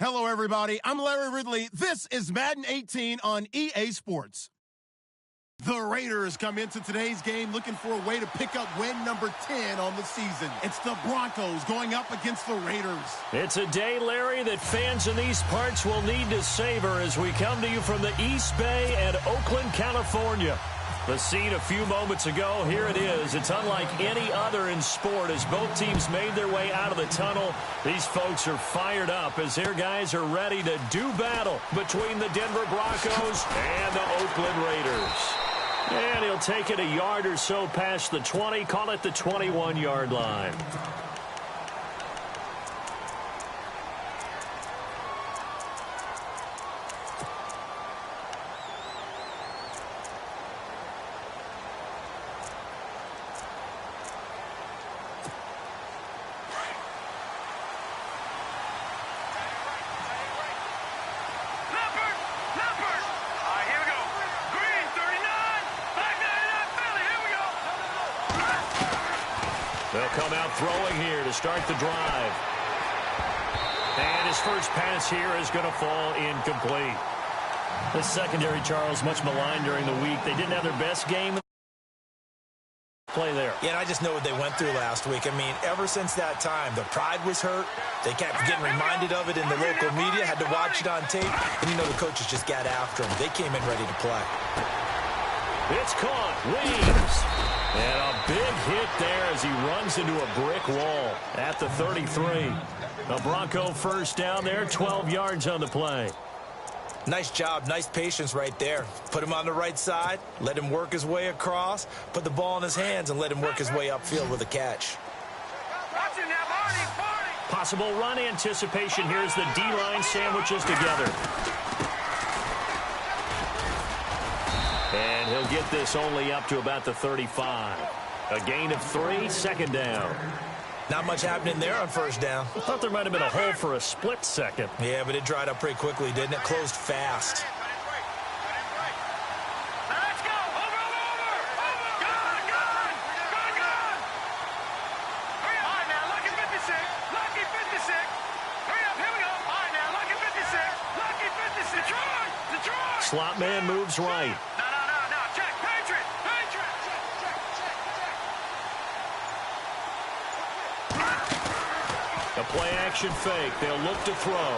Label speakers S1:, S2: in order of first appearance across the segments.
S1: Hello, everybody. I'm Larry Ridley. This is Madden 18 on EA Sports. The Raiders come into today's game looking for a way to pick up win number 10 on the season. It's the Broncos going up against the Raiders.
S2: It's a day, Larry, that fans in these parts will need to savor as we come to you from the East Bay and Oakland, California. The scene a few moments ago, here it is. It's unlike any other in sport as both teams made their way out of the tunnel. These folks are fired up as their guys are ready to do battle between the Denver Broncos and the Oakland Raiders. And he'll take it a yard or so past the 20, call it the 21-yard line. They'll come out throwing here to start the drive. And his first pass here is going to fall incomplete. The secondary, Charles, much maligned during the week. They didn't have their best game play there.
S3: Yeah, and I just know what they went through last week. I mean, ever since that time, the pride was hurt. They kept getting reminded of it in the local media, had to watch it on tape. And, you know, the coaches just got after them. They came in ready to play.
S2: It's caught. Weaves. And a big hit there as he runs into a brick wall at the 33. The Bronco first down there, 12 yards on the play.
S3: Nice job, nice patience right there. Put him on the right side, let him work his way across, put the ball in his hands, and let him work his way upfield with a catch.
S2: Possible run anticipation here as the D-line sandwiches together. And he'll get this only up to about the 35. A gain of 3, second down.
S3: Not much happening there on first down.
S2: I thought there might have been a hole for a split second.
S3: Yeah, but it dried up pretty quickly, didn't it? Closed fast.
S4: Let's go! Over! Gone! Hurry up! All right, now, lucky 56. Lucky 56. Hurry up, here we go. All right, now, lucky 56. Lucky 56. Detroit!
S2: Slot man moves right.
S4: No. Check. Patriot.
S2: A play-action fake. They'll look to throw.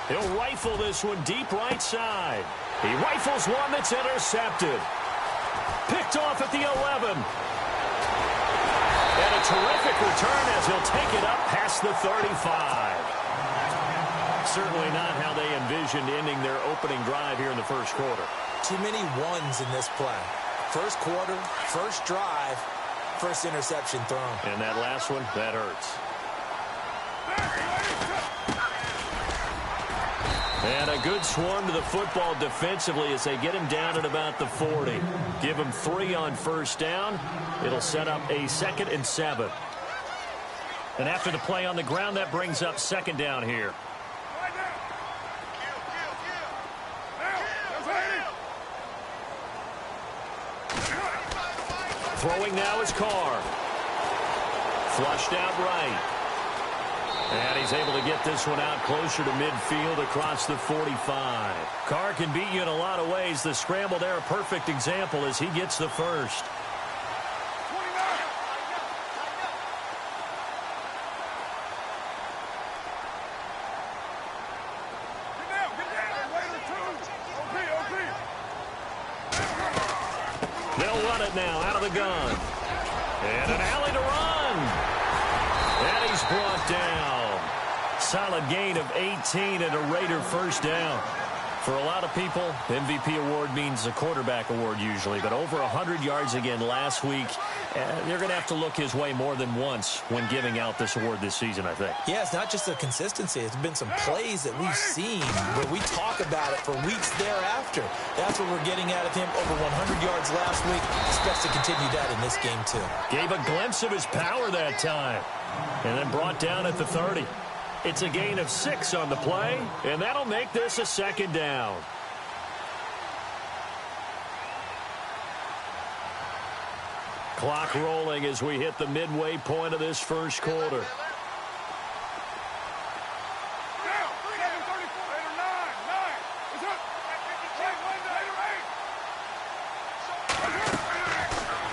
S2: He'll rifle this one deep right side. He rifles one that's intercepted. Picked off at the 11. And a terrific return as he'll take it up past the 35. Certainly not how they envisioned ending their opening drive here in the first quarter.
S3: Too many ones in this play. First quarter, first drive, first interception thrown.
S2: And that last one, that hurts. And a good swarm to the football defensively as they get him down at about the 40. Give him 3 on first down. It'll set up a 2nd and 7. And after the play on the ground, that brings up second down here. Throwing now is Carr. Flushed out right. And he's able to get this one out closer to midfield across the 45. Carr can beat you in a lot of ways. The scramble there, a perfect example as he gets the first. They'll run it now out of the gun. And an alley to run. And he's brought down. Solid gain of 18 and a Raider first down. For a lot of people, MVP award means a quarterback award usually. But over 100 yards again last week. They're going to have to look his way more than once when giving out this award this season, I think.
S3: Yeah, it's not just the consistency. It's been some plays that we've seen where we talk about it for weeks thereafter. That's what we're getting out of him. Over 100 yards last week. Expects to continue that in this game, too.
S2: Gave a glimpse of his power that time. And then brought down at the 30. It's a gain of 6 on the play, and that'll make this a second down. Clock rolling as we hit the midway point of this first quarter.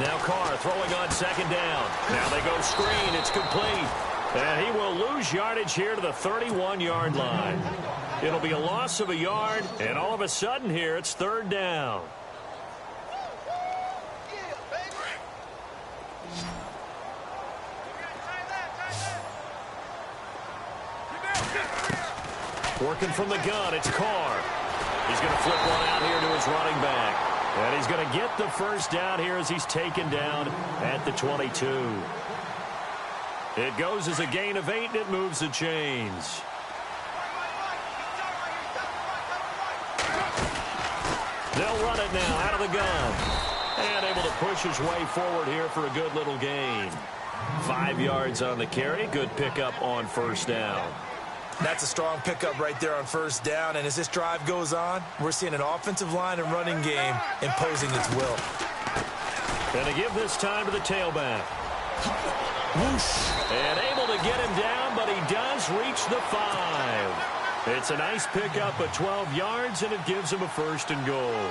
S2: Now Carr throwing on second down. Now they go screen. It's complete. And he will lose yardage here to the 31-yard line. It'll be a loss of a yard, and all of a sudden here it's third down. Working from the gun, it's Carr. He's going to flip one out here to his running back. And he's going to get the first down here as he's taken down at the 22. It goes as a gain of 8, and it moves the chains. They'll run it now out of the gun. And able to push his way forward here for a good little gain. 5 yards on the carry. Good pickup on first down.
S3: That's a strong pickup right there on first down. And as this drive goes on, we're seeing an offensive line and running game imposing its will.
S2: And to give this time to the tailback. Whoosh. And able to get him down, but he does reach the 5. It's a nice pickup of 12 yards, and it gives him a first and goal.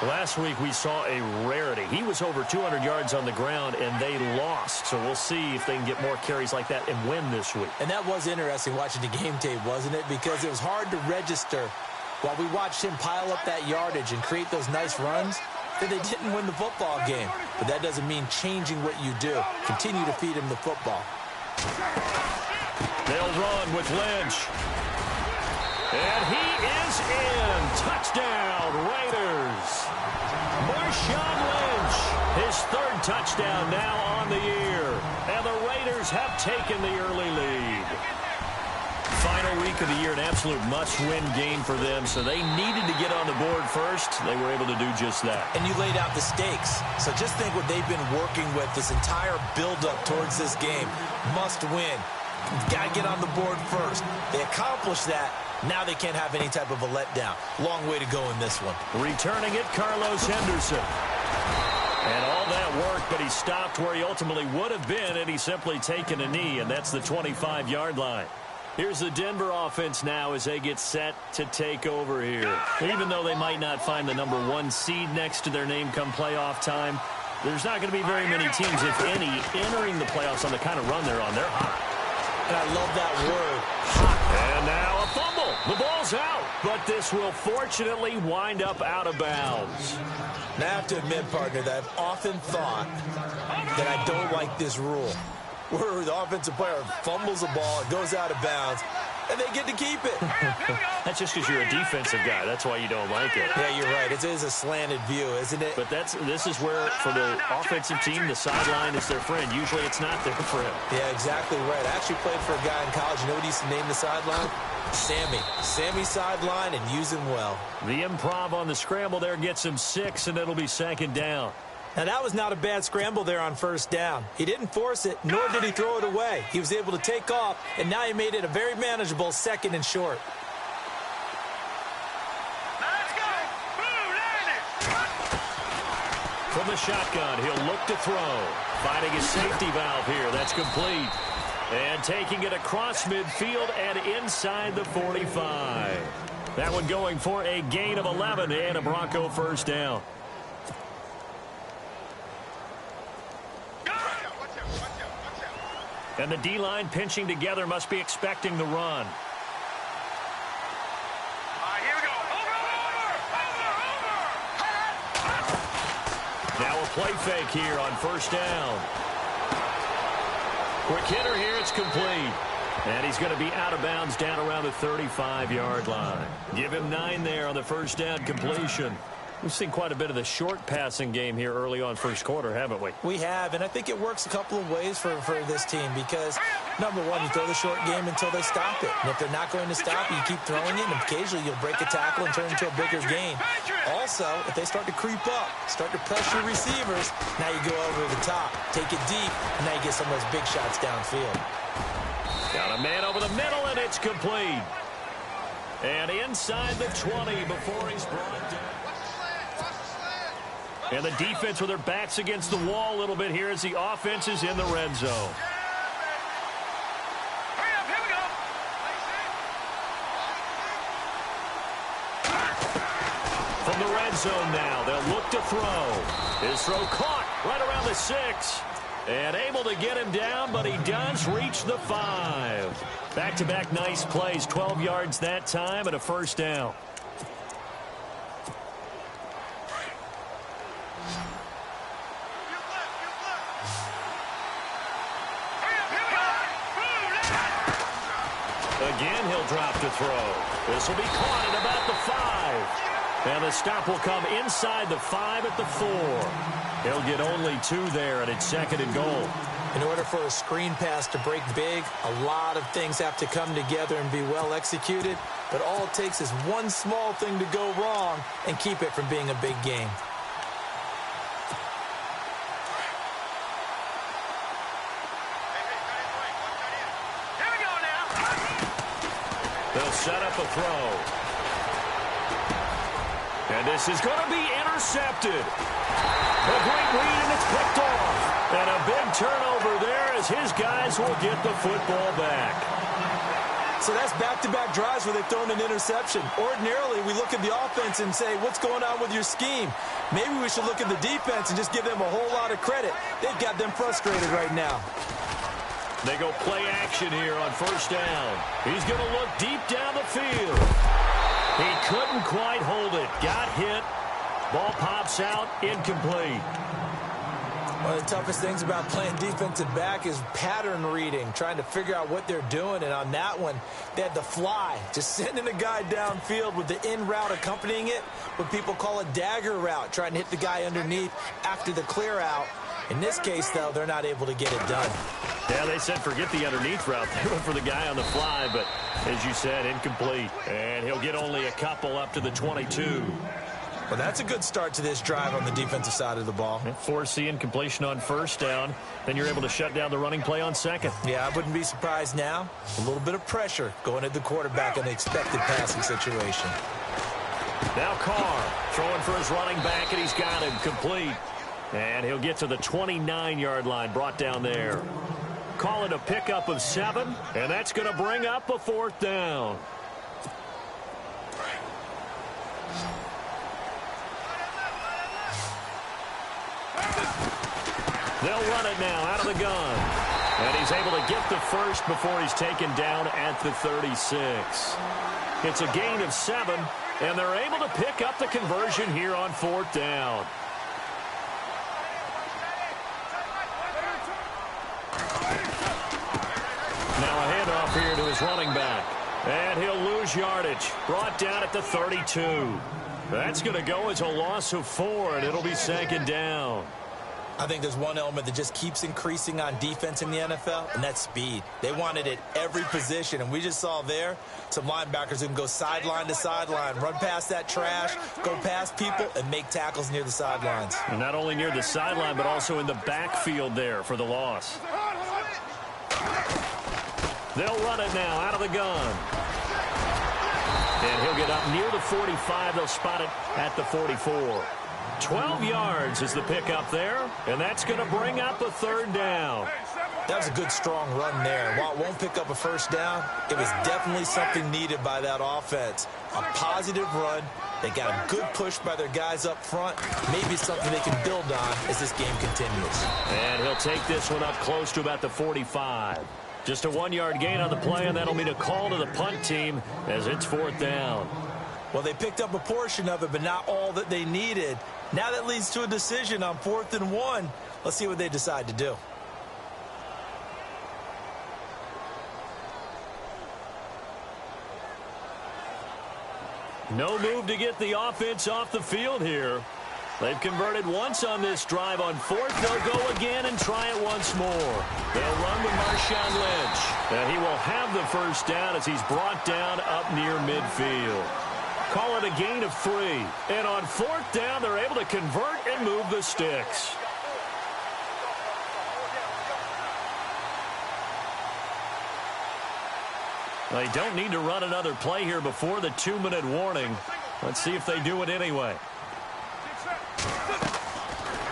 S2: Last week we saw a rarity. He was over 200 yards on the ground, and they lost. So we'll see if they can get more carries like that and win this week.
S3: And that was interesting watching the game tape, wasn't it? Because it was hard to register while we watched him pile up that yardage and create those nice runs that they didn't win the football game. But that doesn't mean changing what you do. Continue to feed him the football.
S2: They'll run with Lynch. And he is in. Touchdown, Raiders. Marshawn Lynch, his third touchdown now on the year. And the Raiders have taken the early lead. Final week of the year, an absolute must-win game for them, so they needed to get on the board first. They were able to do just that.
S3: And you laid out the stakes. So just think what they've been working with this entire build-up towards this game. Must win. Got to get on the board first. They accomplished that. Now they can't have any type of a letdown. Long way to go in this one.
S2: Returning it, Carlos Henderson. And all that work, but he stopped where he ultimately would have been, and he's simply taken a knee, and that's the 25-yard line. Here's the Denver offense now as they get set to take over here. Even though they might not find the number 1 seed next to their name come playoff time, there's not going to be very many teams, if any, entering the playoffs on the kind of run they're on. They're hot.
S3: And I love that word, hot.
S2: And now a fumble. The ball's out, but this will fortunately wind up out of bounds.
S3: Now I have to admit, partner, that I've often thought that I don't like this rule, where the offensive player fumbles the ball, it goes out of bounds, and they get to keep it.
S2: That's just because you're a defensive guy. That's why you don't like it.
S3: Yeah, you're right. It is a slanted view, isn't it?
S2: But this is where, for the offensive team, the sideline is their friend. Usually it's not their friend.
S3: Yeah, exactly right. I actually played for a guy in college. You know what he used to name the sideline? Sammy. Sammy sideline, and use him well. The
S2: improv on the scramble there gets him 6, and it'll be second down.
S3: Now, that was not a bad scramble there on first down. He didn't force it, nor did he throw it away. He was able to take off, and now he made it a very manageable second and short.
S4: Let's go.
S2: From the shotgun, he'll look to throw. Finding his safety valve here. That's complete. And taking it across midfield and inside the 45. That one going for a gain of 11 and a Bronco first down. And the D-line pinching together must be expecting the run.
S4: Here we go. Over.
S2: Now a play fake here on first down. Quick hitter here, it's complete. And he's going to be out of bounds down around the 35-yard line. Give him 9 there on the first down completion. We've seen quite a bit of the short passing game here early on first quarter, haven't we?
S3: We have, and I think it works a couple of ways for this team because, number one, you throw the short game until they stop it. And if they're not going to stop it, you keep throwing it, and occasionally you'll break a tackle and turn it into a bigger gain. Also, if they start to creep up, start to pressure receivers, now you go over the top, take it deep, and now you get some of those big shots downfield.
S2: Got a man over the middle, and it's complete. And inside the 20 before he's brought down. And the defense with their backs against the wall a little bit here as the offense is in the red zone.
S4: Hurry up, here we go.
S2: the red zone now. They'll look to throw. His throw caught right around the 6. And able to get him down, but he does reach the 5. Back-to-back nice plays, 12 yards that time and a first down. Again, he'll drop to throw. This will be caught at about the 5. And the stop will come inside the 5 at the 4. He'll get only 2 there, and it's 2nd and goal.
S3: In order for a screen pass to break big, a lot of things have to come together and be well executed. But all it takes is one small thing to go wrong and keep it from being a big game.
S2: They'll set up a throw. And this is going to be intercepted. A great read, and it's picked off. And a big turnover there as his guys will get the football back.
S3: So that's back-to-back drives where they've thrown an interception. Ordinarily, we look at the offense and say, what's going on with your scheme? Maybe we should look at the defense and just give them a whole lot of credit. They've got them frustrated right now.
S2: They go play action here on first down. He's going to look deep down the field. He couldn't quite hold it. Got hit. Ball pops out, incomplete.
S3: One of the toughest things about playing defensive back is pattern reading, trying to figure out what they're doing. And on that one, they had the fly, just sending a guy downfield with the in route accompanying it, what people call a dagger route, trying to hit the guy underneath after the clear out. In this case, though, they're not able to get it done.
S2: Yeah, they said forget the underneath route. They went for the guy on the fly, but as you said, incomplete. And he'll get only a couple up to the 22.
S3: Well, that's a good start to this drive on the defensive side of the ball.
S2: Force the incompletion on first down. Then you're able to shut down the running play on second.
S3: Yeah, I wouldn't be surprised now. A little bit of pressure going at the quarterback in the expected passing situation.
S2: Now Carr throwing for his running back, and he's got him complete. And he'll get to the 29-yard line, brought down there. Call it a pickup of 7, and that's going to bring up a 4th down. They'll run it now out of the gun. And he's able to get the first before he's taken down at the 36. It's a gain of 7, and they're able to pick up the conversion here on 4th down. Now a handoff here to his running back. And he'll lose yardage. Brought down at the 32. That's going to go as a loss of 4, and it'll be 2nd down.
S3: I think there's one element that just keeps increasing on defense in the NFL, and that's speed. They want it at every position, and we just saw there some linebackers who can go sideline to sideline, run past that trash, go past people, and make tackles near the sidelines.
S2: And not only near the sideline, but also in the backfield there for the loss. They'll run it now out of the gun. And he'll get up near the 45. They'll spot it at the 44. 12 yards is the pickup there, and that's going to bring up a 3rd down.
S3: That was a good, strong run there. While it won't pick up a first down, it was definitely something needed by that offense. A positive run. They got a good push by their guys up front. Maybe something they can build on as this game continues.
S2: And he'll take this one up close to about the 45. Just a 1-yard gain on the play, and that'll mean a call to the punt team as it's 4th down.
S3: Well, they picked up a portion of it, but not all that they needed. Now that leads to a decision on 4th and 1. Let's see what they decide to do.
S2: No move to get the offense off the field here. They've converted once on this drive. On 4th, they'll go again and try it once more. They'll run with Marshawn Lynch. And he will have the first down as he's brought down up near midfield. Call it a gain of 3. And on 4th down, they're able to convert and move the sticks. They don't need to run another play here before the 2-minute warning. Let's see if they do it anyway.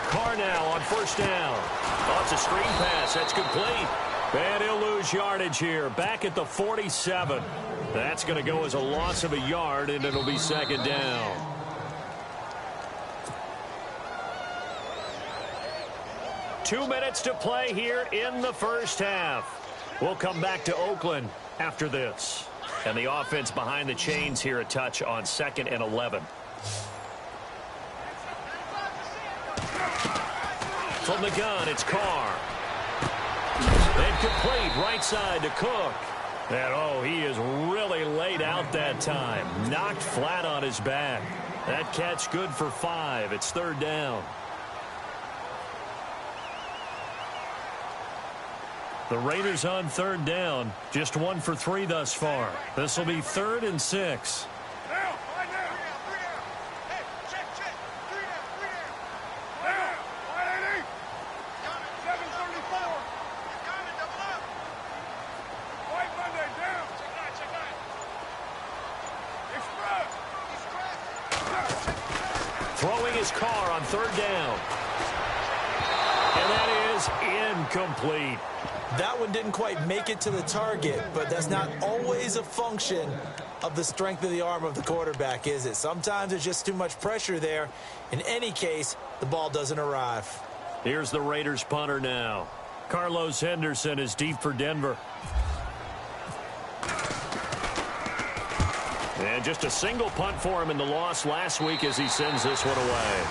S2: Carr now on first down. Oh, it's a screen pass. That's complete. And he'll lose yardage here. Back at the 47. That's going to go as a loss of a yard, and it'll be 2nd down. 2 minutes to play here in the first half. We'll come back to Oakland after this. And the offense behind the chains here a touch on 2nd and 11. From the gun, it's Carr. Incomplete, right side to Cook. And, oh, he is really laid out that time. Knocked flat on his back. That catch good for 5. It's 3rd down. The Raiders on 3rd down. Just 1 for 3 thus far. This will be 3rd and 6. Throwing his Carr on 3rd down. And that is incomplete.
S3: That one didn't quite make it to the target, but that's not always a function of the strength of the arm of the quarterback, is it? Sometimes there's just too much pressure there. In any case, the ball doesn't arrive.
S2: Here's the Raiders punter now. Carlos Henderson is deep for Denver. And just a single punt for him in the loss last week as he sends this one away.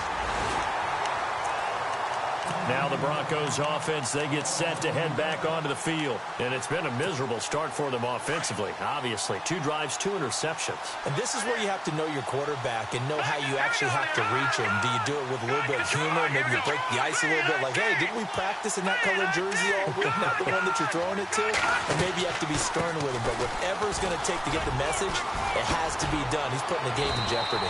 S2: Now the Broncos offense, they get set to head back onto the field. And it's been a miserable start for them offensively, obviously. 2 drives, 2 interceptions.
S3: And this is where you have to know your quarterback and know how you actually have to reach him. Do you do it with a little bit of humor? Maybe you break the ice a little bit like, hey, didn't we practice in that colored jersey all week? Not the one that you're throwing it to? Or maybe you have to be stern with him. But whatever it's going to take to get the message, it has to be done. He's putting the game in jeopardy.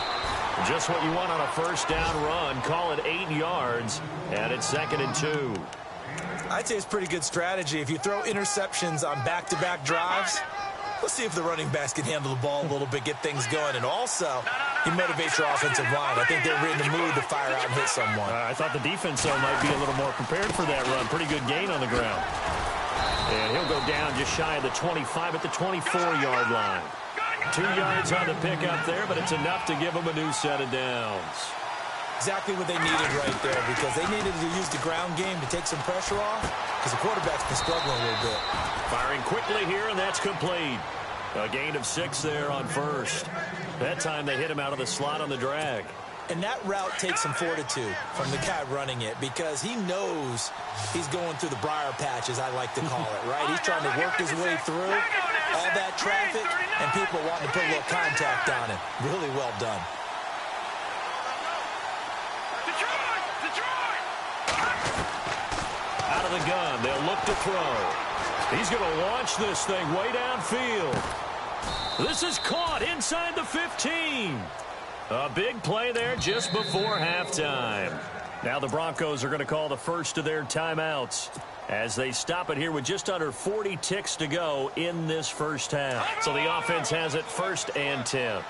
S2: Just what you want on a 1st down run. Call it 8 yards, and it's 2nd and 2.
S3: I'd say it's pretty good strategy. If you throw interceptions on back-to-back drives, let's see if the running backs can handle the ball a little bit, get things going. And also, you motivate your offensive line. I think they're in the mood to fire out and hit someone.
S2: I thought the defense, though, might be a little more prepared for that run. Pretty good gain on the ground. And he'll go down just shy of the 25 at the 24-yard line. 2 yards on the pickup there, but it's enough to give them a new set of downs.
S3: Exactly what they needed right there, because they needed to use the ground game to take some pressure off, because the quarterback's been struggling a little bit.
S2: Firing quickly here, and that's complete. A gain of 6 there on 1st. That time they hit him out of the slot on the drag.
S3: And that route takes some fortitude from the guy running it, because he knows he's going through the briar patch, as I like to call it, right? He's trying to work his way through all that traffic, and people wanting to put a little contact on it. Really well done.
S2: Out of the gun, they'll look to throw. He's going to launch this thing way downfield. This is caught inside the 15. A big play there just before halftime. Now the Broncos are going to call the first of their timeouts as they stop it here with just under 40 ticks to go in this first half. So the offense has it 1st and 10.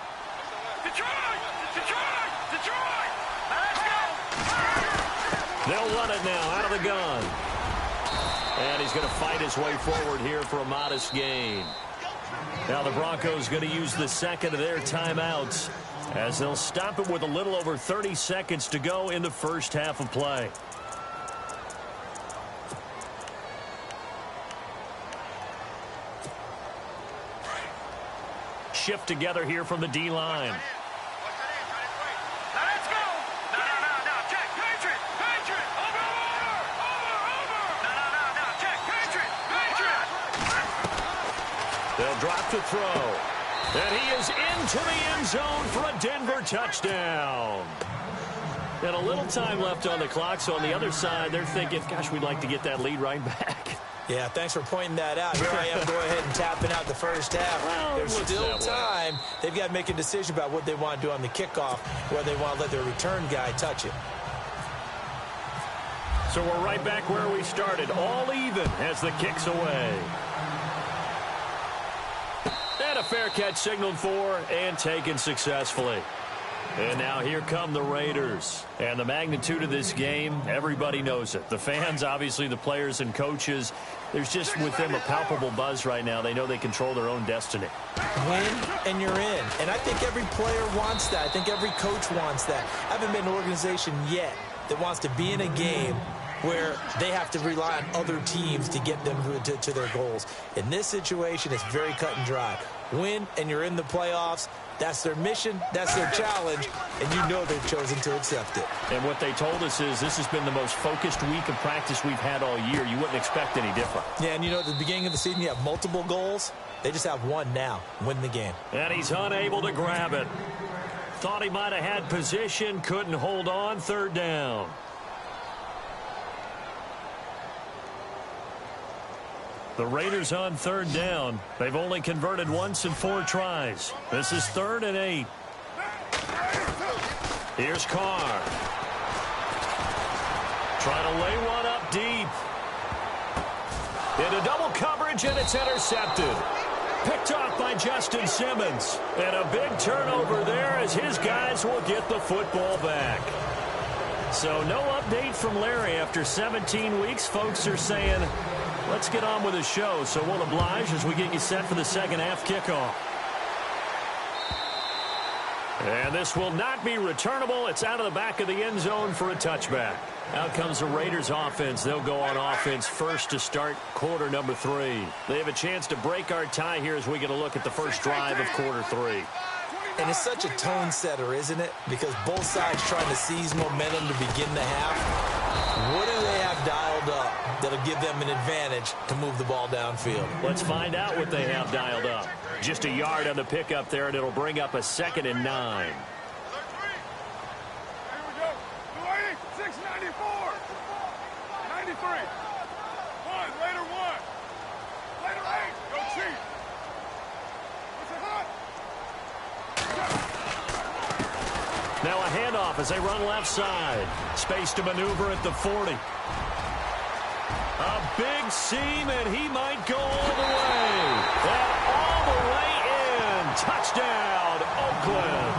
S2: They'll run it now out of the gun. And he's going to fight his way forward here for a modest gain. Now the Broncos going to use the 2nd of their timeouts as they'll stop it with a little over 30 seconds to go in the first half of play. Shift together here from the D-line. They'll drop to throw. And he is into the end zone for a Denver touchdown. And a little time left on the clock, so on the other side, they're thinking, gosh, we'd like to get that lead right back.
S3: Yeah, thanks for pointing that out. Here I am going ahead and tapping out the first half.
S2: Well,
S3: there's still time. They've got to make a decision about what they want to do on the kickoff, whether they want to let their return guy touch it.
S2: So we're right back where we started, all even as the kick's away. And a fair catch signaled for and taken successfully. And now here come the Raiders. And the magnitude of this game, everybody knows it. The fans, obviously the players and coaches, there's just with them a palpable buzz right now. They know they control their own destiny.
S3: Win and you're in. And I think every player wants that. I think every coach wants that. I haven't been an organization yet that wants to be in a game where they have to rely on other teams to get them to their goals. In this situation, it's very cut and dry. Win, and you're in the playoffs. That's their mission, that's their challenge, and you know they've chosen to accept it.
S2: And what they told us is this has been the most focused week of practice we've had all year. You wouldn't expect any different.
S3: Yeah, and you know, at the beginning of the season, you have multiple goals. They just have one now, win the game.
S2: And he's unable to grab it. Thought he might have had position, couldn't hold on, third down. The Raiders on third down. They've only converted once in 4 tries. This is 3rd and 8. Here's Carr. Trying to lay one up deep. Into double coverage, and it's intercepted. Picked off by Justin Simmons. And a big turnover there as his guys will get the football back. So no update from Larry after 17 weeks. Folks are saying, let's get on with the show. So we'll oblige as we get you set for the second half kickoff. And this will not be returnable. It's out of the back of the end zone for a touchback. Out comes the Raiders offense. They'll go on offense first to start quarter number 3. They have a chance to break our tie here as we get a look at the first drive of quarter 3.
S3: And it's such a tone setter, isn't it? Because both sides trying to seize momentum to begin the half. What do they have dialed up that'll give them an advantage to move the ball downfield?
S2: Let's find out what they have dialed up. Just a yard on the pickup there, and it'll bring up a 2nd and 9.
S4: Here we go. 280, 694. 93. 1, later 1. Later 8. Go cheat. What's it hot?
S2: Now a handoff as they run left side. Space to maneuver at the 40. A big seam, and he might go all the way. And all the way in. Touchdown, Oakland.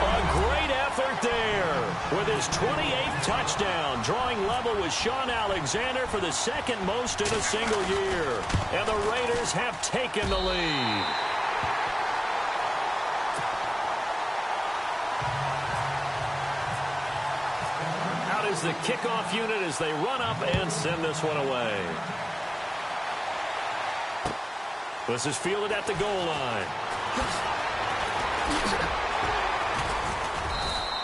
S2: A great effort there with his 28th touchdown, drawing level with Sean Alexander for the 2nd most in a single year. And the Raiders have taken the lead. Out is the kickoff unit as they run up and send this one away. This is fielded at the goal line.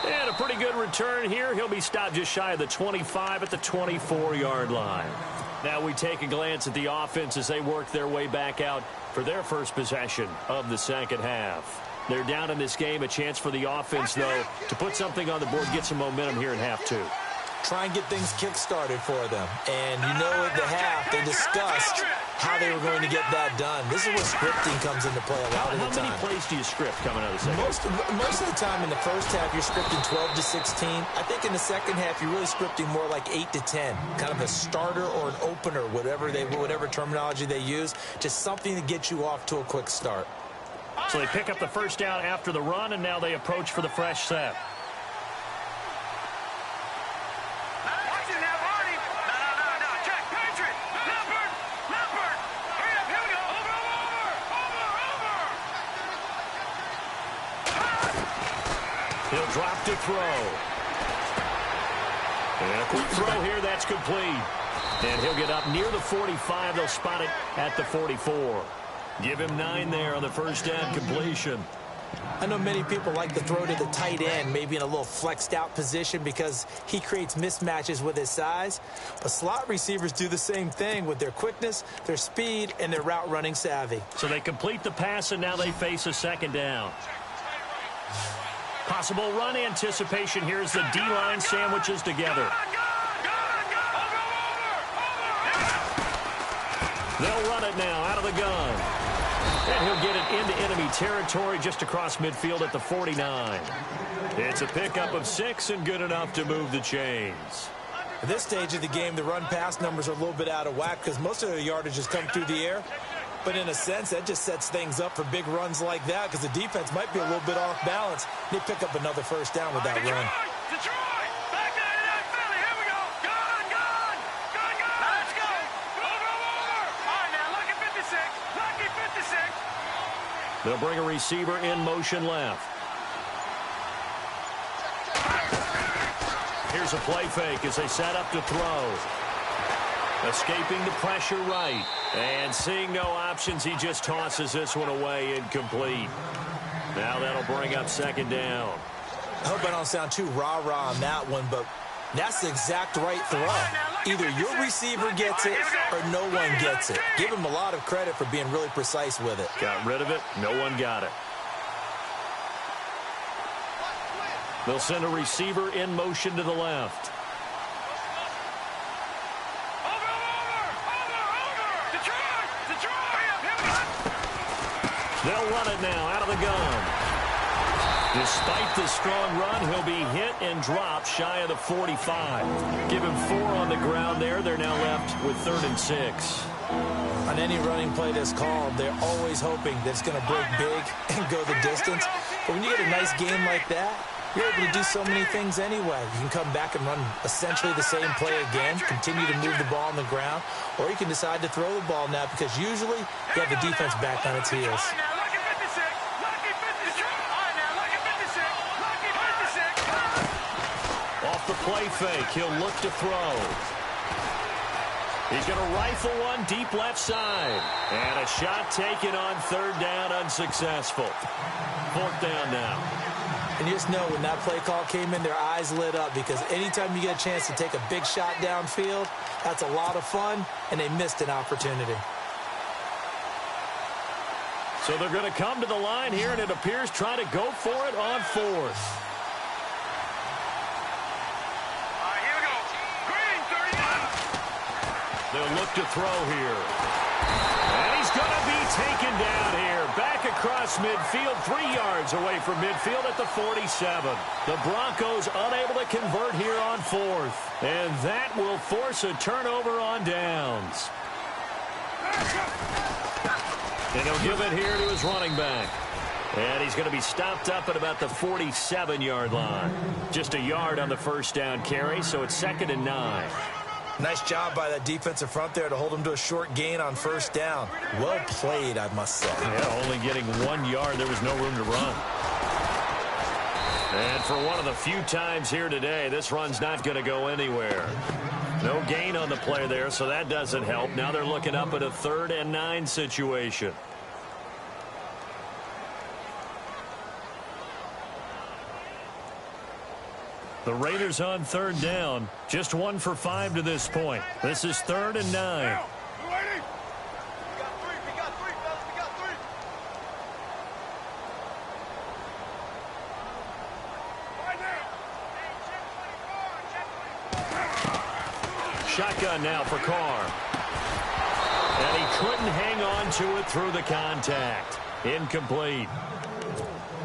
S2: And a pretty good return here. He'll be stopped just shy of the 25 at the 24-yard line. Now we take a glance at the offense as they work their way back out for their first possession of the second half. They're down in this game. A chance for the offense, though, to put something on the board, get some momentum here in half 2.
S3: Try and get things kick-started for them. And you know at the half, they discussed how they were going to get that done. This is where scripting comes into play a lot of the time.
S2: How many plays do you script coming out of the second?
S3: Most of the time in the first half, you're scripting 12 to 16. I think in the second half, you're really scripting more like 8 to 10. Kind of a starter or an opener, whatever terminology they use. Just something to get you off to a quick start.
S2: So they pick up the first down after the run, and now they approach for the fresh set. He'll drop to throw. And a quick throw here, that's complete. And he'll get up near the 45. They'll spot it at the 44. Give him 9 there on the first down completion.
S3: I know many people like to throw to the tight end, maybe in a little flexed out position because he creates mismatches with his size. But slot receivers do the same thing with their quickness, their speed, and their route running savvy.
S2: So they complete the pass, and now they face a second down. Possible run anticipation here as the D-line sandwiches together. They'll run it now out of the gun. And he'll get it into enemy territory just across midfield at the 49. It's a pickup of 6 and good enough to move the chains.
S3: At this stage of the game, the run-pass numbers are a little bit out of whack because most of their yardage has come through the air. But in a sense, that just sets things up for big runs like that because the defense might be a little bit off balance. They pick up another first down with that run.
S4: Detroit! Back to Philly! Here we go! Gun! Let's go! Over! All right, now, lucky 56. Lucky 56.
S2: They'll bring a receiver in motion left. Here's a play fake as they set up to throw. Escaping the pressure right. And seeing no options, he just tosses this one away, incomplete. Now that'll bring up second down.
S3: I hope I don't sound too rah-rah on that one, but that's the exact right throw. Either your receiver gets it or no one gets it. Give him a lot of credit for being really precise with it.
S2: Got rid of it. No one got it. They'll send a receiver in motion to the left. They'll run it now out of the gun. Despite the strong run, he'll be hit and dropped shy of the 45. Give him 4 on the ground there. They're now left with 3rd and 6.
S3: On any running play that's called, they're always hoping that it's going to break big and go the distance. But when you get a nice game like that, you're able to do so many things anyway. You can come back and run essentially the same play again, continue to move the ball on the ground, or you can decide to throw the ball now because usually you have the defense back on its heels.
S2: Off the play fake, he'll look to throw. He's going to rifle one deep left side. And a shot taken on 3rd down, unsuccessful. 4th down now.
S3: And you just know when that play call came in, their eyes lit up because anytime you get a chance to take a big shot downfield, that's a lot of fun, and they missed an opportunity.
S2: So they're going to come to the line here, and it appears try to go for it on 4th.
S4: Here we go. Green, 39.
S2: They'll look to throw here. And he's going to be taken down here. Back across midfield, 3 yards away from midfield at the 47. The Broncos unable to convert here on 4th. And that will force a turnover on downs. And he'll give it here to his running back. And he's going to be stopped up at about the 47-yard line. Just a yard on the first down carry, so it's 2nd and 9.
S3: Nice job by that defensive front there to hold him to a short gain on first down. Well played, I must say.
S2: Yeah, only getting 1 yard. There was no room to run. And for one of the few times here today, this run's not going to go anywhere. No gain on the play there, so that doesn't help. Now they're looking up at a 3rd and 9 situation. The Raiders on 3rd down. Just 1 for 5 to this point. This is 3rd and 9. Shotgun now for Carr. And he couldn't hang on to it through the contact. Incomplete.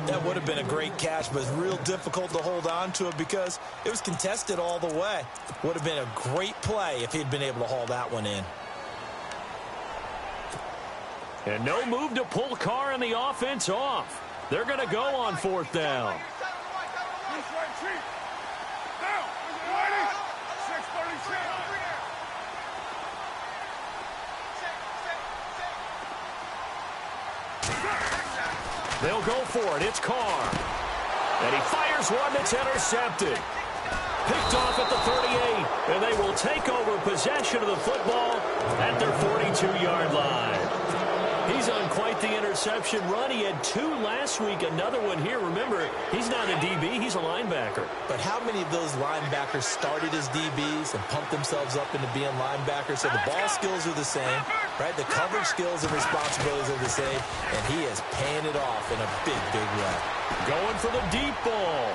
S3: That would have been a great catch, but it's real difficult to hold on to it because it was contested all the way. Would have been a great play if he'd been able to haul that one in.
S2: And no move to pull Carr and the offense off. They're going to go on 4th down. They'll go for it. It's Carr. And he fires one that's intercepted. Picked off at the 38. And they will take over possession of the football at their 42-yard line. He's on quite the interception run. He had 2 last week, another one here. Remember, he's not a DB, he's a linebacker.
S3: But how many of those linebackers started as DBs and pumped themselves up into being linebackers? So the ball skills are the same, right? The coverage skills and responsibilities are the same, and he is paying it off in a big, big way.
S2: Going for the deep ball.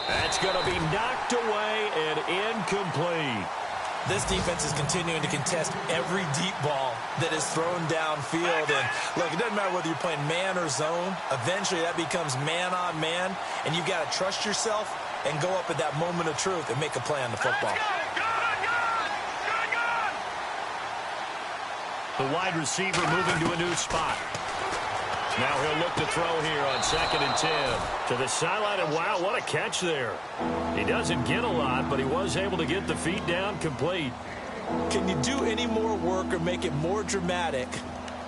S2: That's going to be knocked away and incomplete.
S3: This defense is continuing to contest every deep ball that is thrown downfield. And, look, it doesn't matter whether you're playing man or zone. Eventually, that becomes man on man. And you've got to trust yourself and go up at that moment of truth and make a play on the football.
S2: The wide receiver moving to a new spot. Now he'll look to throw here on 2nd and 10. To the sideline, and wow, what a catch there. He doesn't get a lot, but he was able to get the feet down complete.
S3: Can you do any more work or make it more dramatic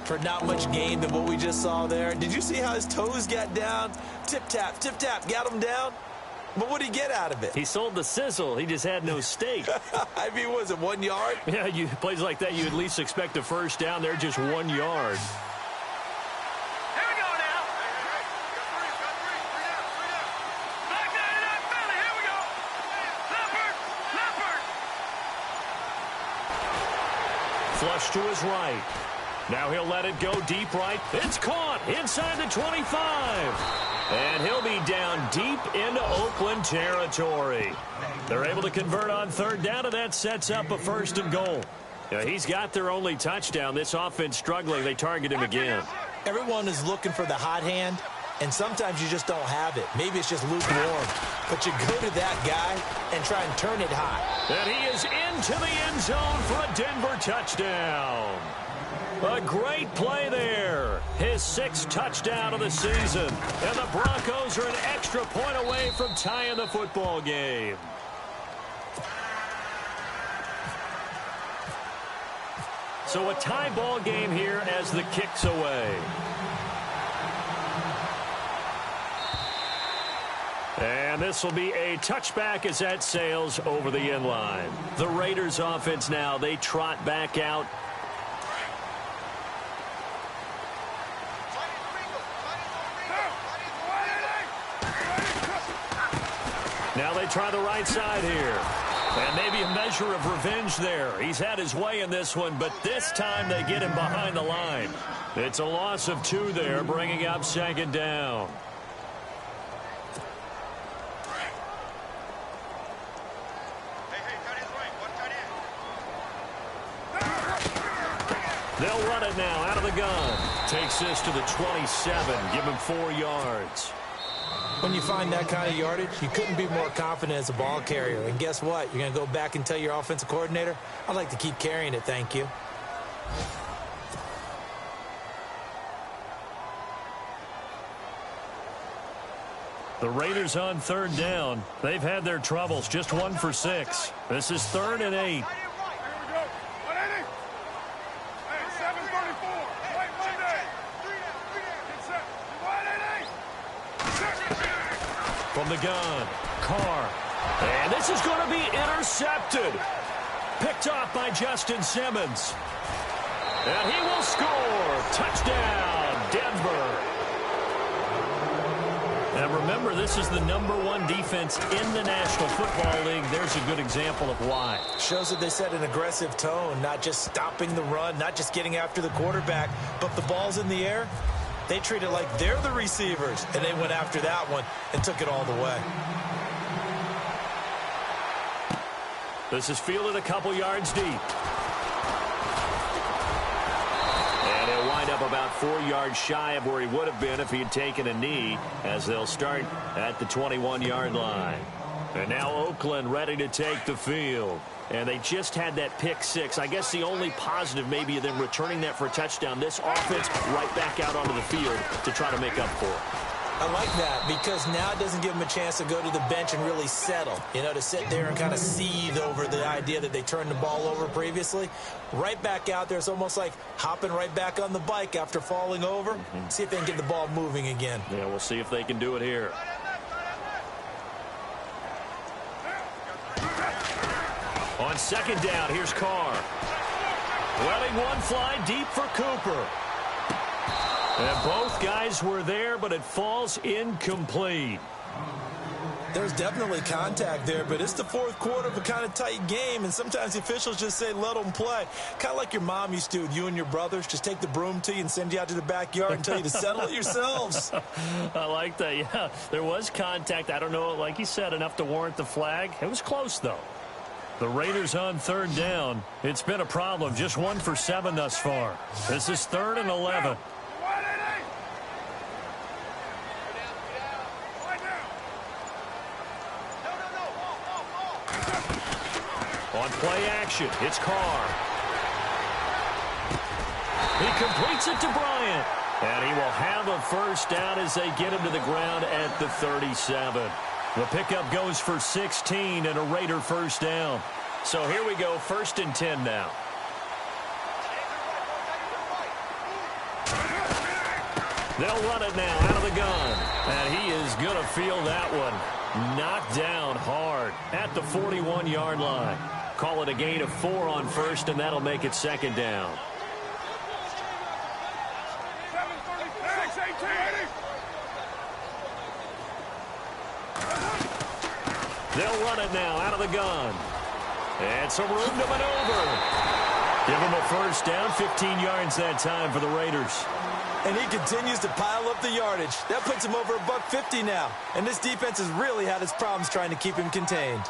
S3: for not much gain than what we just saw there? Did you see how his toes got down? Tip-tap, got him down. But what did he get out of it?
S2: He sold the sizzle. He just had no steak.
S3: I mean, was it 1 yard?
S2: Yeah, plays like that, you at least expect a first down. They're just 1 yard.
S4: Here we go now. Back there in that belly. Here we go. Leopard.
S2: Flush to his right. Now he'll let it go deep right. It's caught inside the 25. And he'll be down deep into Oakland territory. They're able to convert on third down, and that sets up a 1st and goal. Yeah, he's got their only touchdown. This offense struggling. They target him again.
S3: Everyone is looking for the hot hand, and sometimes you just don't have it. Maybe it's just lukewarm. But you go to that guy and try and turn it hot.
S2: And he is into the end zone for a Denver touchdown. A great play there. His 6th touchdown of the season. And the Broncos are an extra point away from tying the football game. So a tie ball game here as the kick's away. And this will be a touchback as that sails over the end line. The Raiders offense now, they trot back out. Now they try the right side here. And maybe a measure of revenge there. He's had his way in this one, but this time they get him behind the line. It's a loss of 2 there, bringing up 2nd down. They'll run it now out of the gun. Takes this to the 27. Give him 4 yards.
S3: When you find that kind of yardage, you couldn't be more confident as a ball carrier. And guess what? You're going to go back and tell your offensive coordinator, I'd like to keep carrying it, thank you.
S2: The Raiders on 3rd down. They've had their troubles, just 1 for 6. This is 3rd and 8. From the gun, Carr. And this is going to be intercepted. Picked off by Justin Simmons. And he will score. Touchdown, Denver. And remember, this is the #1 defense in the National Football League. There's a good example of why.
S3: Shows that they set an aggressive tone, not just stopping the run, not just getting after the quarterback, but the ball's in the air. They treat it like they're the receivers, and they went after that one and took it all the way.
S2: This is fielded a couple yards deep. And he'll wind up about 4 yards shy of where he would have been if he had taken a knee, as they'll start at the 21-yard line. And now Oakland ready to take the field. And they just had that pick 6. I guess the only positive maybe of them returning that for a touchdown. This offense right back out onto the field to try to make up for it.
S3: I like that because now it doesn't give them a chance to go to the bench and really settle. You know, to sit there and kind of seethe over the idea that they turned the ball over previously. Right back out there. It's almost like hopping right back on the bike after falling over. See if they can get the ball moving again.
S2: Yeah, we'll see if they can do it here. On 2nd down, here's Carr. Letting one fly deep for Cooper. And both guys were there, but it falls incomplete.
S3: There's definitely contact there, but it's the 4th quarter of a kind of tight game, and sometimes the officials just say, let them play. Kind of like your mom used to with you and your brothers. Just take the broom to you and send you out to the backyard and tell you to settle it yourselves.
S2: I like that, yeah. There was contact. I don't know, like you said, enough to warrant the flag. It was close, though. The Raiders on 3rd down. It's been a problem. Just 1 for 7 thus far. This is 3rd and 11. On play action, it's Carr. He completes it to Bryant. And he will have a first down as they get him to the ground at the 37. The pickup goes for 16 and a Raider first down. So here we go, 1st and 10 now. They'll run it now out of the gun. And he is going to feel that one. Knocked down hard at the 41-yard line. Call it a gain of 4 on first, and that'll make it second down. They'll run it now out of the gun. And some room to maneuver. Give them a first down, 15 yards that time for the Raiders.
S3: And he continues to pile up the yardage. That puts him over $150 now. And this defense has really had its problems trying to keep him contained.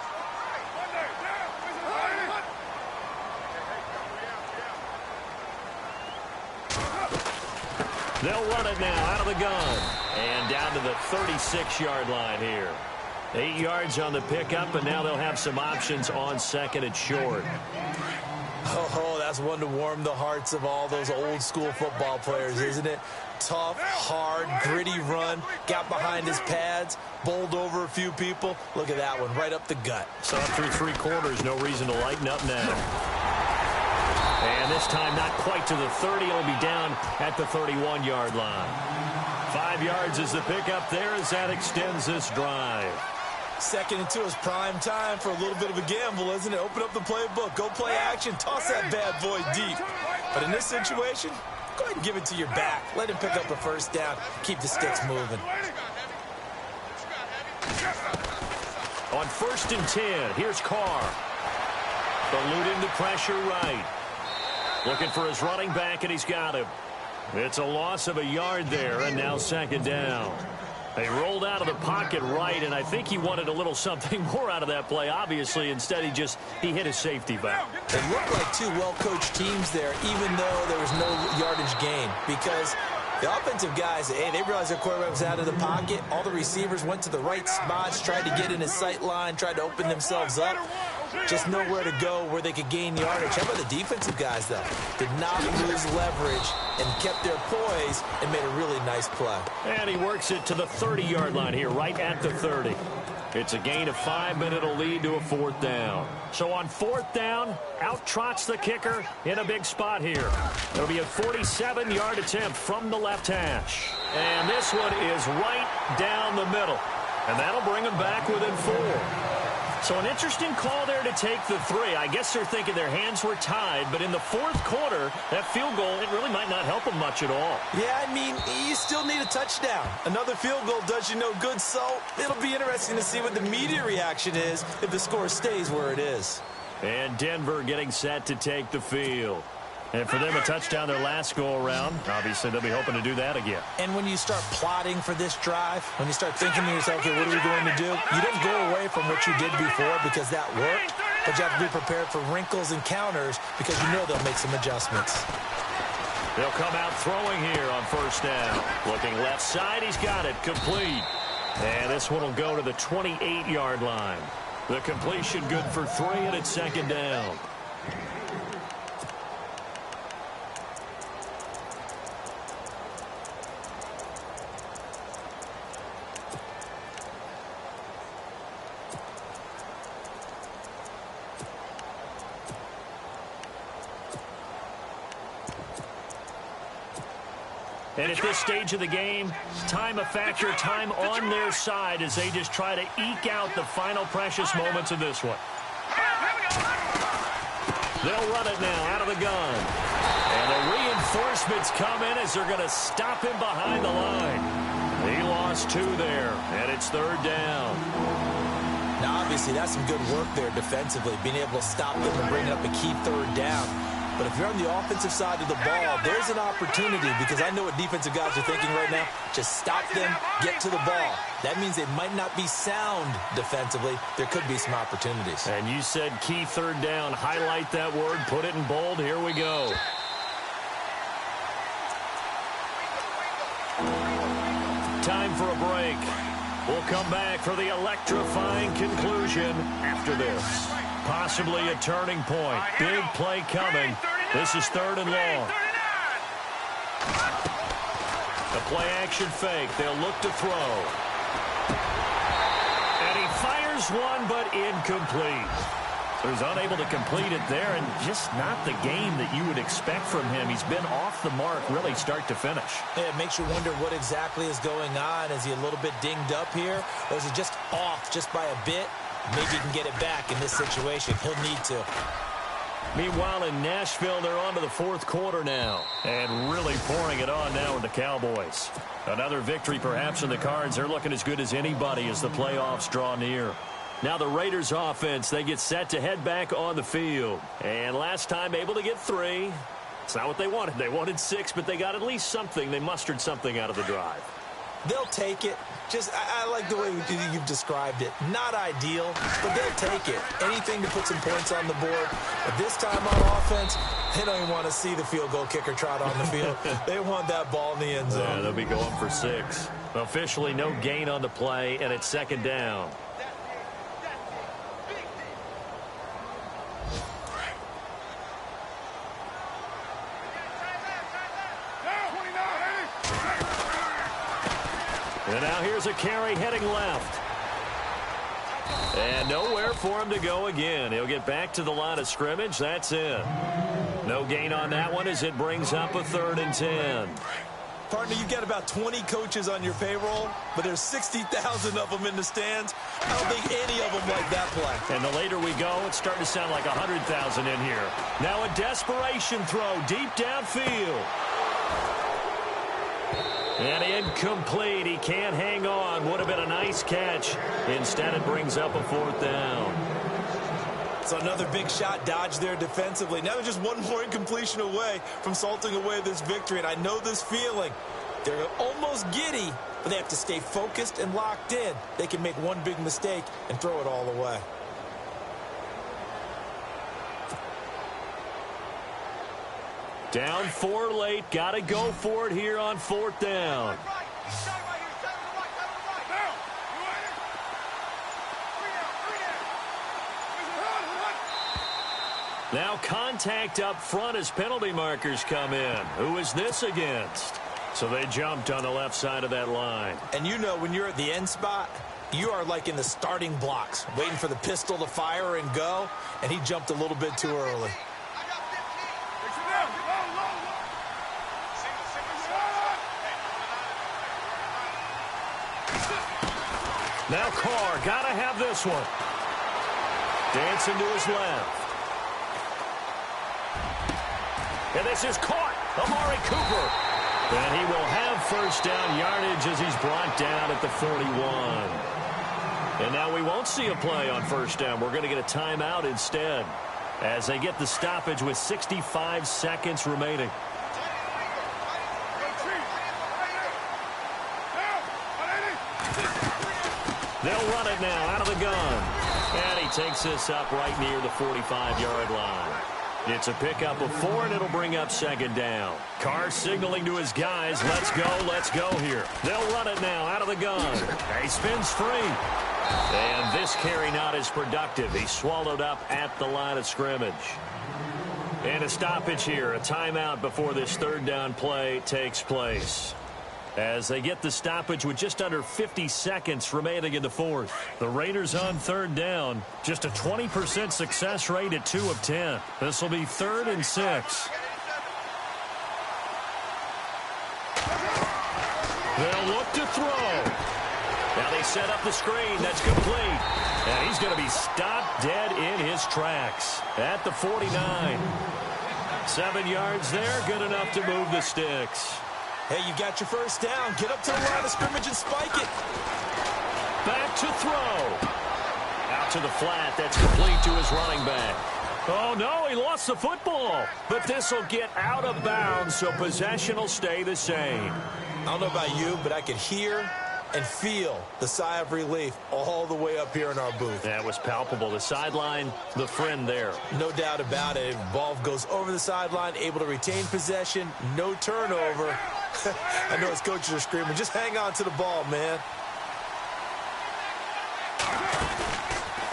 S2: They'll run it now out of the gun. And down to the 36-yard line here. 8 yards on the pickup, and now they'll have some options on second and short.
S3: Oh, that's one to warm the hearts of all those old-school football players, isn't it? Tough, hard, gritty run, got behind his pads, bowled over a few people. Look at that one, right up the gut.
S2: Saw it through 3 quarters, no reason to lighten up now. And this time not quite to the 30, it'll be down at the 31-yard line. 5 yards is the pickup there as that extends this drive.
S3: 2nd and 2 is prime time for a little bit of a gamble, isn't it? Open up the playbook, go play action, toss that bad boy deep. But in this situation, go ahead and give it to your back. Let him pick up a first down, keep the sticks moving.
S2: On 1st and 10, here's Carr. Eluding the pressure right. Looking for his running back, and he's got him. It's a loss of a yard there, and now second down. They rolled out of the pocket right, and I think he wanted a little something more out of that play. Obviously, instead, he hit his safety back.
S3: It looked like 2 well-coached teams there, even though there was no yardage gain, because the offensive guys, they realized their quarterback was out of the pocket. All the receivers went to the right spots, tried to get in his sight line, tried to open themselves up. Just nowhere to go where they could gain yardage. How about the defensive guys, though? Did not lose leverage and kept their poise and made a really nice play.
S2: And he works it to the 30-yard line here, right at the 30. It's a gain of 5, but it'll lead to a 4th down. So on 4th down, out trots the kicker in a big spot here. It'll be a 47-yard attempt from the left hash. And this one is right down the middle. And that'll bring them back within 4. So an interesting call there to take the 3. I guess they're thinking their hands were tied, but in the 4th quarter, that field goal, it really might not help them much at all.
S3: Yeah, I mean, you still need a touchdown. Another field goal does you no good, so it'll be interesting to see what the media reaction is if the score stays where it is.
S2: And Denver getting set to take the field. And for them, a touchdown their last go-around. Obviously, they'll be hoping to do that again.
S3: And when you start plotting for this drive, when you start thinking to yourself, okay, what are we going to do? You don't go away from what you did before because that worked, but you have to be prepared for wrinkles and counters because you know they'll make some adjustments.
S2: They'll come out throwing here on 1st down. Looking left side, he's got it, complete. And this one will go to the 28-yard line. The completion good for 3, and it's second down. And at this stage of the game, time a factor, time on their side as they just try to eke out the final precious moments of this one. They'll run it now out of the gun. And the reinforcements come in as they're going to stop him behind the line. He lost 2 there, and it's 3rd down.
S3: Now, obviously, that's some good work there defensively, being able to stop them and bring up a key 3rd down. But if you're on the offensive side of the ball, there's an opportunity because I know what defensive guys are thinking right now. Just stop them, get to the ball. That means they might not be sound defensively. There could be some opportunities.
S2: And you said key 3rd down. Highlight that word. Put it in bold. Here we go. Time for a break. We'll come back for the electrifying conclusion after this. Possibly a turning point. Big play coming. This is 3rd and long. The play action fake. They'll look to throw. And he fires one, but incomplete. Who's unable to complete it there, and just not the game that you would expect from him. He's been off the mark really start to finish.
S3: Yeah, it makes you wonder what exactly is going on. Is he a little bit dinged up here, or is he just off just by a bit? Maybe he can get it back in this situation. He'll need to.
S2: Meanwhile, in Nashville, they're on to the fourth quarter now, and really pouring it on now with the Cowboys. Another victory perhaps in the cards. They're looking as good as anybody as the playoffs draw near. Now the Raiders offense, they get set to head back on the field. And last time able to get 3. It's not what they wanted. They wanted 6, but they got at least something. They mustered something out of the drive.
S3: They'll take it. I like the way you've described it. Not ideal, but they'll take it. Anything to put some points on the board. But this time on offense, they don't even want to see the field goal kicker trot on the field. They want that ball in the end zone.
S2: Yeah, they'll be going for 6. Officially no gain on the play, and it's second down. And now here's a carry heading left. And nowhere for him to go again. He'll get back to the line of scrimmage. That's it. No gain on that one as it brings up a 3rd and 10.
S3: Partner, you've got about 20 coaches on your payroll, but there's 60,000 of them in the stands. I don't think any of them like that play.
S2: And the later we go, it's starting to sound like 100,000 in here. Now a desperation throw deep downfield. And incomplete. He can't hang on. Would have been a nice catch. Instead, it brings up a 4th down.
S3: So another big shot dodged there defensively. Now they're just one more incompletion away from salting away this victory. And I know this feeling. They're almost giddy, but they have to stay focused and locked in. They can make one big mistake and throw it all away.
S2: Down 4 late. Got to go for it here on 4th down. Now contact up front as penalty markers come in. Who is this against? So they jumped on the left side of that line.
S3: And you know when you're at the end spot, you are like in the starting blocks, waiting for the pistol to fire and go, and he jumped a little bit too early.
S2: Now Carr, got to have this one. Dancing to his left. And this is caught. Amari Cooper. And he will have first down yardage as he's brought down at the 41. And now we won't see a play on first down. We're going to get a timeout instead as they get the stoppage with 65 seconds remaining. They'll run it now out of the gun. And he takes this up right near the 45-yard line. It's a pickup of 4, and it'll bring up second down. Carr signaling to his guys, let's go here. They'll run it now out of the gun. He spins free. And this carry not as productive. He's swallowed up at the line of scrimmage. And a stoppage here, a timeout before this 3rd down play takes place. As they get the stoppage with just under 50 seconds remaining in the 4th. The Raiders on 3rd down. Just a 20% success rate at 2 of 10. This will be 3rd and 6. They'll look to throw. Now they set up the screen. That's complete. And he's going to be stopped dead in his tracks at the 49. 7 yards there. Good enough to move the sticks.
S3: Hey, you got your first down. Get up to the line of scrimmage and spike it.
S2: Back to throw. Out to the flat. That's complete to his running back. Oh, no, he lost the football. But this will get out of bounds, so possession will stay the same.
S3: I don't know about you, but I could hear and feel the sigh of relief all the way up here in our booth.
S2: That was palpable. The sideline, the friend there.
S3: No doubt about it. Ball goes over the sideline, able to retain possession, no turnover. I know his coaches are screaming, just hang on to the ball, man.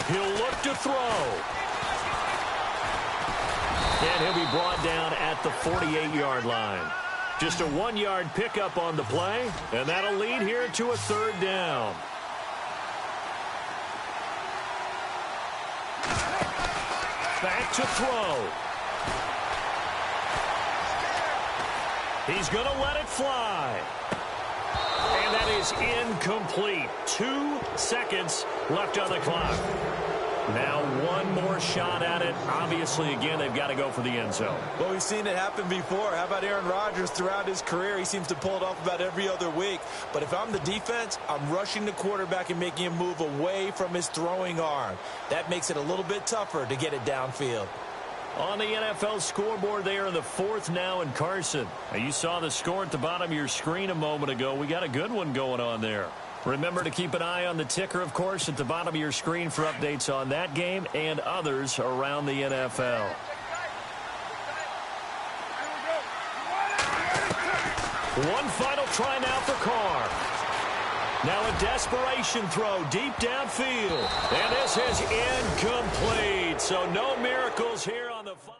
S2: He'll look to throw. And he'll be brought down at the 48-yard line. Just a 1-yard pickup on the play, and that'll lead here to a 3rd down. Back to throw. He's going to let it fly. And that is incomplete. 2 seconds left on the clock. Now one more shot at it. Obviously, again, they've got to go for the end zone.
S3: Well, we've seen it happen before. How about Aaron Rodgers throughout his career? He seems to pull it off about every other week. But if I'm the defense, I'm rushing the quarterback and making him move away from his throwing arm. That makes it a little bit tougher to get it downfield.
S2: On the NFL scoreboard, they are in the 4th now in Carson. Now, you saw the score at the bottom of your screen a moment ago. We got a good one going on there. Remember to keep an eye on the ticker, of course, at the bottom of your screen for updates on that game and others around the NFL. One final try now for Carr. Now a desperation throw deep downfield. And this is incomplete. So no miracles here on the final.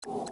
S1: You